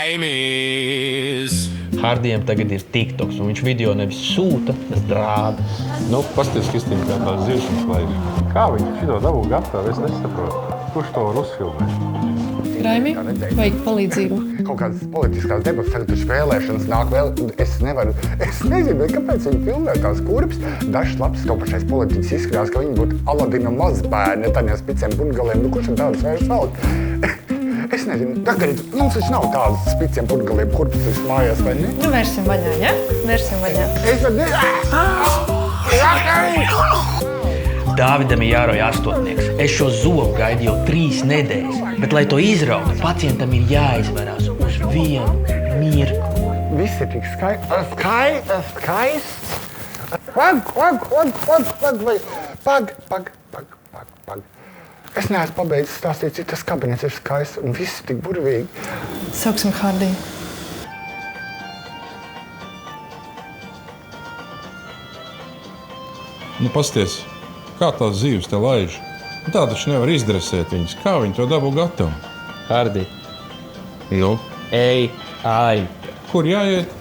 Kraimies! Hardijam tagad ir TikToks, un viņš video nevis sūta, bet rāda. Nu, pasties, Kristīna, kā tās zivšanas laiks. Kā viņi šito dabū gatavu, es nesaprotu. Kurš to var uzfilmēt? Raimi, vajag palīdzību. Kaut kādas politiskās debatas, tagad taču vēlēšanas nāk vēl. Es nezinu, kāpēc viņi filmē tās kurpes. Dažs labs to pašais politiķis izskatās, ka viņi būtu Aladina mazbērni, tādiem spiciem burgaliem. Nu, kurš ir tādas vairs velk? Es nezinu, tagad mums taču nav tādas spiciem burgaliem kurpes mājās, vai ne? Nu, vērsim vaļā, ja? Vērsim vaļā. Es varu Dāvidam ir jārauj astotnieks. Es šo zobu gaidu jau 3 nedēļas, bet, lai to izrautu, pacientam ir jāizvarās uz vienu mirkli. Viss ir tik skaists. Pag. Es neesmu pabeidzis stāstīt, cik tas kabinets ir skaists un viss ir tik burvīgi. Sauksim Hardiju. Nu, pasties, kā tās zivs te laiž? Tā taču nevar izdresēt viņas. Kā viņi to dabū gatavu? Hardi, Jo, ej, ai. kur jāiet?